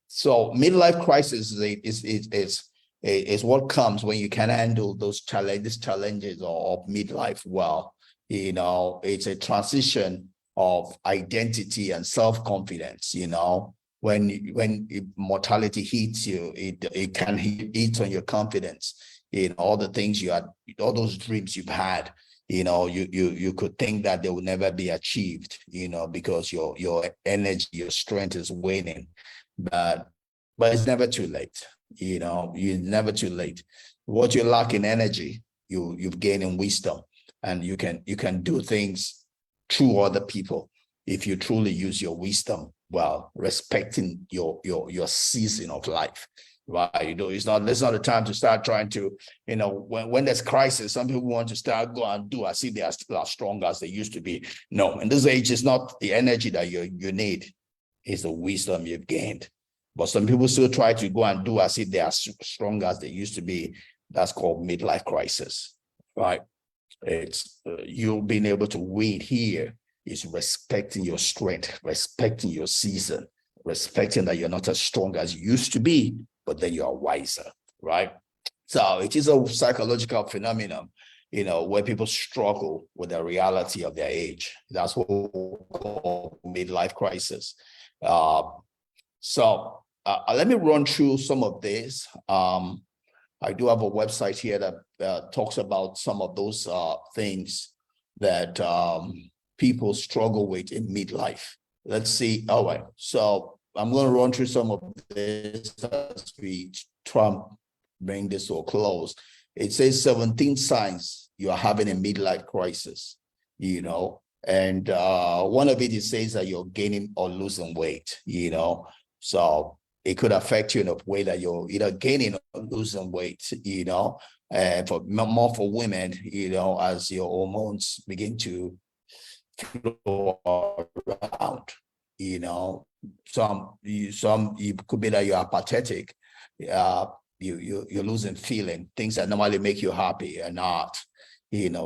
So midlife crisis is what comes when you can handle those challenges of midlife well. It's a transition of identity and self-confidence. When mortality hits you, it can hit on your confidence in all the things you had, all those dreams you've had. You could think that they will never be achieved, because your energy, your strength is waning. But it's never too late. You're never too late. What you lack in energy, you've gained in wisdom, and you can do things through other people if you truly use your wisdom well, respecting your season of life. Right. It's not the time to start trying to, when there's crisis, some people want to start go and do as if they are still as strong as they used to be. No, in this age, it's not the energy that you need, it's the wisdom you've gained. But some people still try to go and do as if they are strong as they used to be. That's called midlife crisis, right? It's you being able to win here is respecting your strength, respecting your season, respecting that you're not as strong as you used to be, but then you are wiser, right? So it is a psychological phenomenon, where people struggle with the reality of their age. That's what we call midlife crisis. So let me run through some of this. I do have a website here that talks about some of those things that people struggle with in midlife. Let's see. All right. So I'm going to run through some of this as we try and bring this to a close. It says 17 signs you are having a midlife crisis, and one of it says that you're gaining or losing weight, so it could affect you in a way that you're either gaining or losing weight, and more for women, as your hormones begin to flow around, some it could be that you are apathetic, you're losing feeling, things that normally make you happy are not,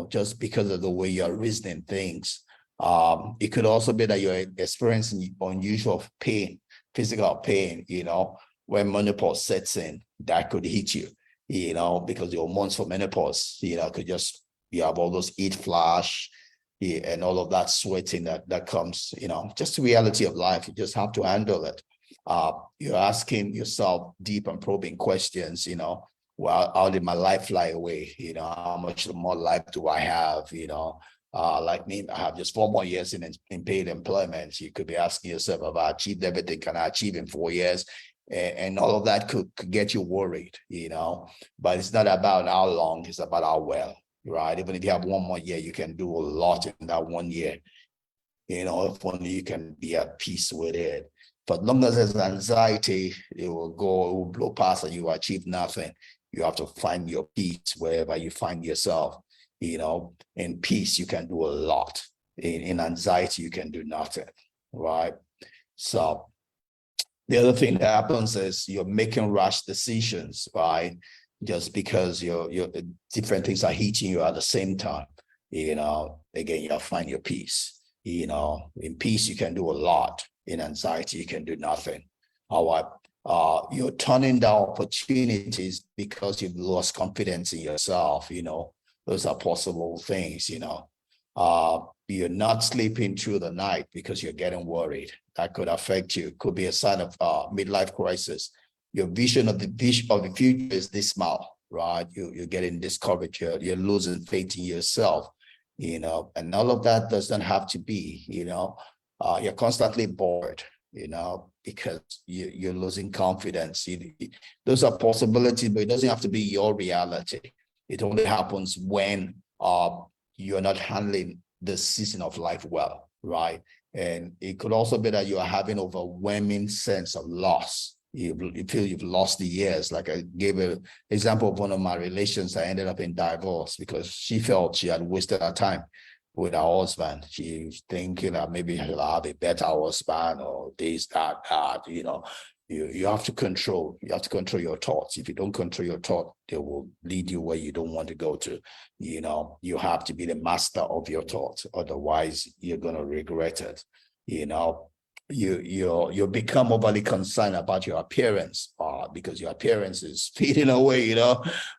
just because of the way you're reasoning things. It could also be that you're experiencing unusual pain, physical pain, when menopause sets in. That could hit you, because the hormones for menopause, could just, you have all those heat flash, and all of that sweating that comes, just the reality of life. You just have to handle it. You're asking yourself deep and probing questions, well, how did my life fly away? How much more life do I have? Like me, I have just 4 more years in paid employment. You could be asking yourself, have I achieved everything can I achieve in 4 years? And all of that could get you worried, but it's not about how long, it's about how well, right? Even if you have 1 more year, you can do a lot in that 1 year, if only you can be at peace with it. But as long as there's anxiety, it will blow past and you will achieve nothing. You have to find your peace wherever you find yourself. In peace, you can do a lot. In anxiety, you can do nothing, right? So the other thing that happens is you're making rash decisions, right? Just because you're different things are hitting you at the same time. Again, you'll find your peace. In peace, you can do a lot. In anxiety, you can do nothing. You're turning down opportunities because you've lost confidence in yourself. Those are possible things. You're not sleeping through the night because you're getting worried. That could affect you. Could be a sign of midlife crisis. Your vision of the future is dismal, right? You're getting discouraged. You're losing faith in yourself. And all of that doesn't have to be. You're constantly bored, because you're losing confidence. Those are possibilities, but it doesn't have to be your reality. It only happens when you're not handling the season of life well, right? And it could also be that you are having overwhelming sense of loss. You feel you've lost the years. Like I gave an example of one of my relations that ended up in divorce because she felt she had wasted her time with her husband. She was thinking that maybe she'll have a better husband or this, that. You have to control. You have to control your thoughts. If you don't control your thought, they will lead you where you don't want to go to. You have to be the master of your thoughts. Otherwise, you're going to regret it. you become overly concerned about your appearance, because your appearance is fading away.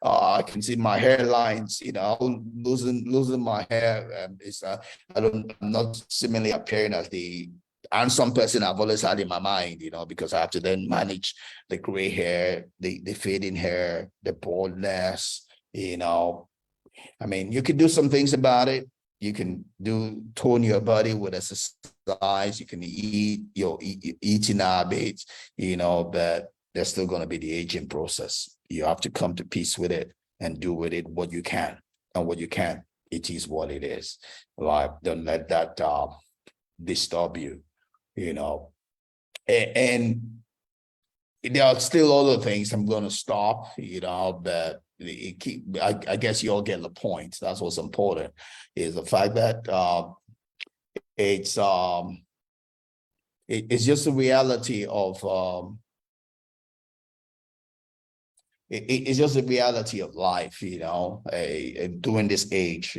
I can see my hairlines, losing my hair. I'm not seemingly appearing as the handsome person I've always had in my mind, because I have to then manage the gray hair, the fading hair, the baldness. I mean, you can do some things about it. You can tone your body with exercise. You can eat your eating habits, but there's still going to be the aging process. You have to come to peace with it and do with it what you can. And what you can, it is what it is. Like, don't let that disturb you, and there are still other things I'm going to stop, but I guess you all get the point. That's what's important, is the fact that it's just a reality of it's just a reality of life, during this age,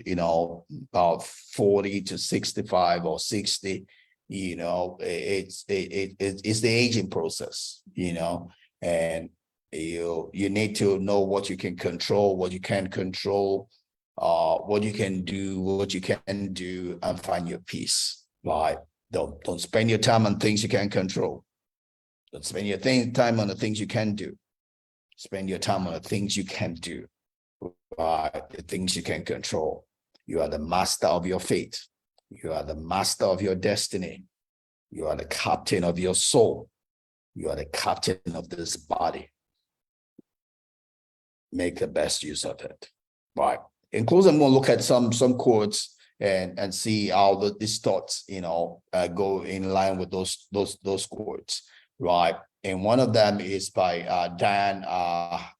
of 40 to 65 or 60, it's the aging process, and you need to know what you can control, what you can't control, what you can do, what you can do, and find your peace. Like, don't spend your time on things you can't control. Don't spend your time on the things you can do. Spend your time on the things you can do, the things you can control. You are the master of your fate. You are the master of your destiny. You are the captain of your soul. You are the captain of this body. Make the best use of it. Right. In closing, I'm going to look at some quotes and see how these thoughts, go in line with those quotes. Right. And one of them is by Diane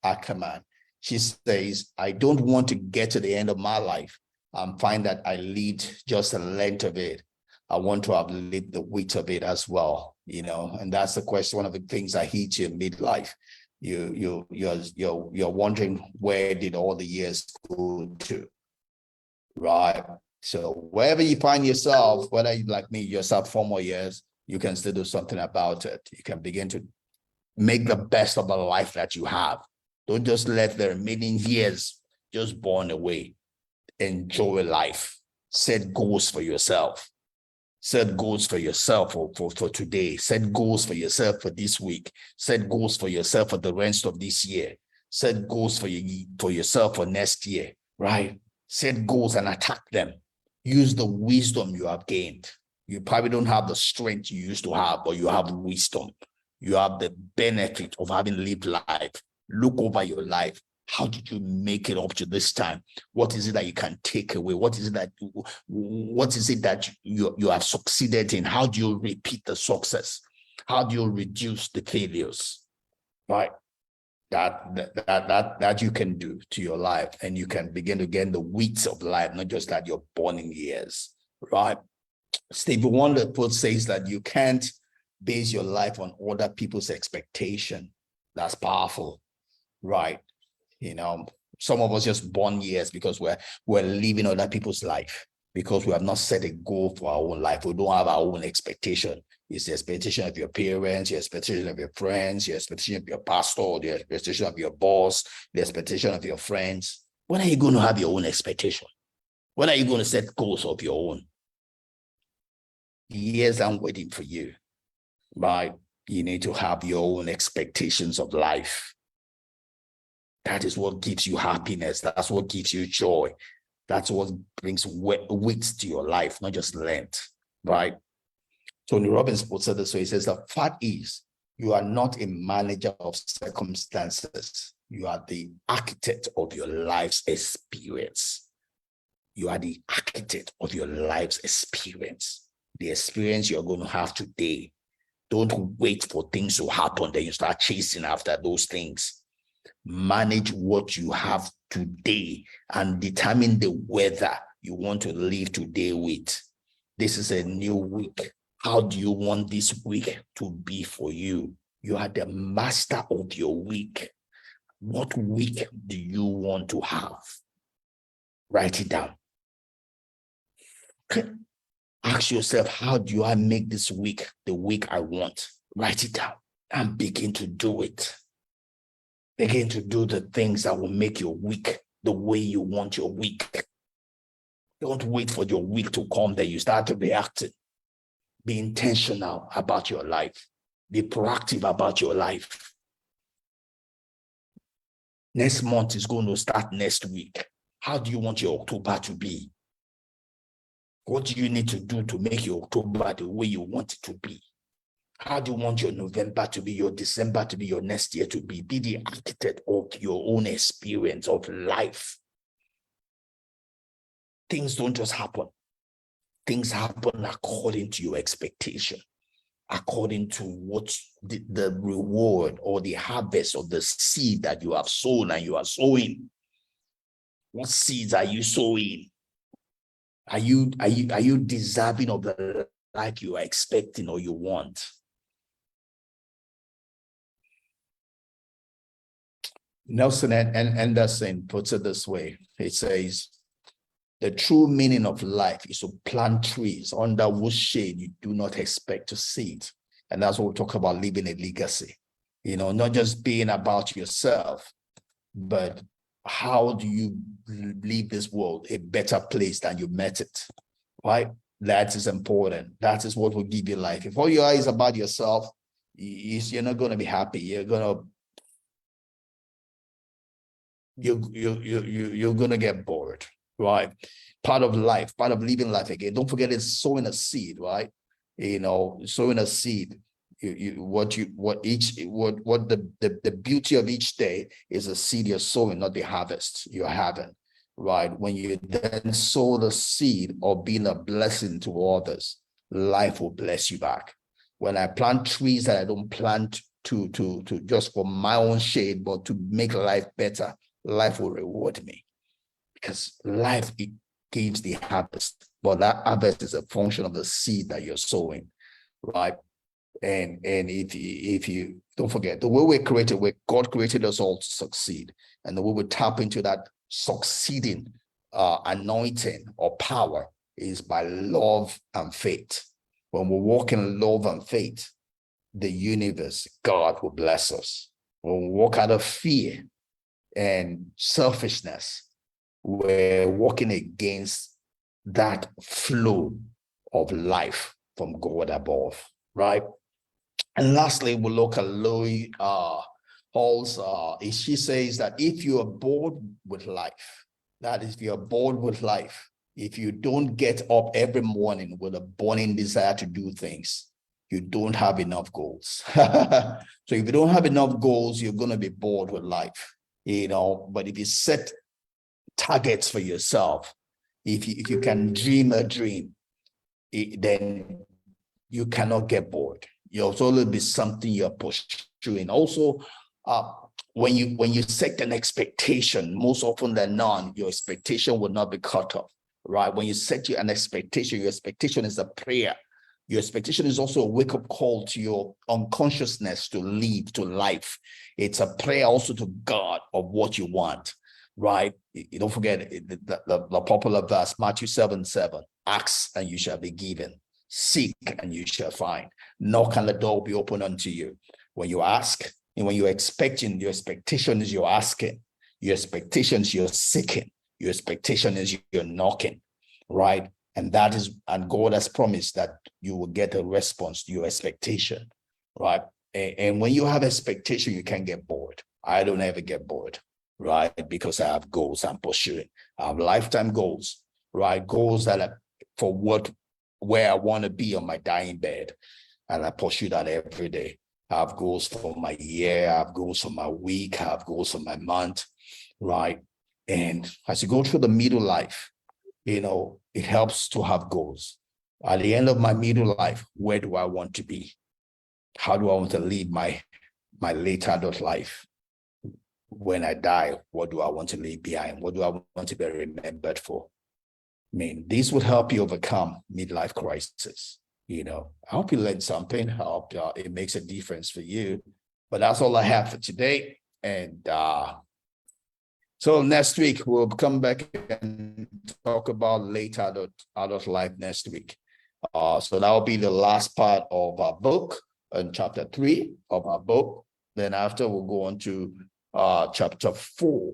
Ackerman. She says, "I don't want to get to the end of my life and find that I lead just a length of it. I want to have lived the width of it as well." And that's the question. One of the things I hit you in midlife. You're wondering, where did all the years go to? Right. So wherever you find yourself, whether you, like me, yourself 4 more years, you can still do something about it. You can begin to make the best of the life that you have. Don't just let the remaining years just burn away. Enjoy life. Set goals for yourself. Set goals for yourself for today. Set goals for yourself for this week. Set goals for yourself for the rest of this year. Set goals for yourself for next year, right? Set goals and attack them. Use the wisdom you have gained. You probably don't have the strength you used to have, but you have wisdom. You have the benefit of having lived life. Look over your life. How did you make it up to this time? What is it that you can take away? What is it that you have succeeded in? How do you repeat the success? How do you reduce the failures? Right? That you can do to your life, and you can begin to gain the weeds of life, not just that your born in years. Right? Stevie Wonder says that you can't base your life on other people's expectation. That's powerful. Right? Some of us just born years because we're living other people's life, because we have not set a goal for our own life. We don't have our own expectation. It's the expectation of your parents, your expectation of your friends, your expectation of your pastor, the expectation of your boss, the expectation of your friends. When are you going to have your own expectation? When are you going to set goals of your own? Years I'm waiting for you, right? You need to have your own expectations of life. That is what gives you happiness. That's what gives you joy. That's what brings weight to your life, not just length, right? Tony Robbins puts it this way. He says, the fact is, you are not a manager of circumstances. You are the architect of your life's experience. You are the architect of your life's experience. The experience you're going to have today. Don't wait for things to happen, then you start chasing after those things. Manage what you have today and determine the weather you want to live today with. This is a new week. How do you want this week to be for you? You are the master of your week. What week do you want to have? Write it down. Okay. Ask yourself, how do I make this week the week I want? Write it down and begin to do it. Begin to do the things that will make your week the way you want your week. Don't wait for your week to come, then you start reacting. Be intentional about your life. Be proactive about your life. Next month is going to start next week. How do you want your October to be? What do you need to do to make your October the way you want it to be? How do you want your November to be, your December to be, your next year to be? Be the architect of your own experience of life. Things don't just happen. Things happen according to your expectation, according to what the reward or the harvest of the seed that you have sown and you are sowing. What seeds are you sowing? Are you deserving of the life you are expecting or you want? Nelson Anderson puts it this way. He says, the true meaning of life is to plant trees under whose shade you do not expect to see it. And that's what we talk about, leaving a legacy. You know, not just being about yourself, but how do you leave this world a better place than you met it, right? That is important. That is what will give you life. If all your eyes about yourself, you're not going to be happy. You're going to get bored, right? Part of life, part of living life again. Don't forget, it's sowing a seed, right? You know, sowing a seed. The beauty of each day is a seed you're sowing, not the harvest you're having, right? When you then sow the seed or being a blessing to others, life will bless you back. When I plant trees that I don't plant to just for my own shade, but to make life better, life will reward me, because life, it gives the harvest, but that harvest is a function of the seed that you're sowing, right? And if you don't forget, the way we're created, where God created us all to succeed, and the way we tap into that succeeding anointing or power is by love and faith. When we walk in love and faith, the universe, God will bless us. When we walk out of fear and selfishness, we're walking against that flow of life from God above, right? And lastly, we'll look at Louis Hall's, she says that if you are bored with life, that is, if you're bored with life, if you don't get up every morning with a burning desire to do things, you don't have enough goals. So if you don't have enough goals, you're going to be bored with life, you know. But if you set targets for yourself, if you can dream a dream, then you cannot get bored. You'll always be something you're pursuing. Also, when you set an expectation, most often than not, your expectation will not be cut off, right? When you set an expectation, your expectation is a prayer. Your expectation is also a wake-up call to your unconsciousness to lead to life. It's a prayer also to God of what you want, right? You don't forget the popular verse, Matthew 7:7, ask and you shall be given. Seek and you shall find. Knock and the door will be open unto you. When you ask, and when you're expecting, your expectation is you're asking. Your expectation is you're seeking. Your expectation is you're knocking, right? And that is, and God has promised that you will get a response to your expectation, right? And when you have expectation, you can't get bored. I don't ever get bored, right? Because I have goals I'm pursuing. I have lifetime goals, right? Goals that are for where I want to be on my dying bed. And I pursue that every day. I have goals for my year, I have goals for my week, I have goals for my month, right? And as you go through the middle life, you know, it helps to have goals. At the end of my middle life, where do I want to be? How do I want to lead my late adult life? When I die, what do I want to leave behind? What do I want to be remembered for? I mean, this would help you overcome midlife crisis. You know, I hope you learned something. I hope it makes a difference for you. But that's all I have for today. And so next week, we'll come back and talk about late adult life next week. So that will be the last part of our book, in chapter 3 of our book. Then after we'll go on to chapter 4.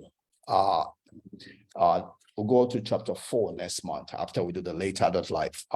We'll go to chapter 4 next month after we do the late adult life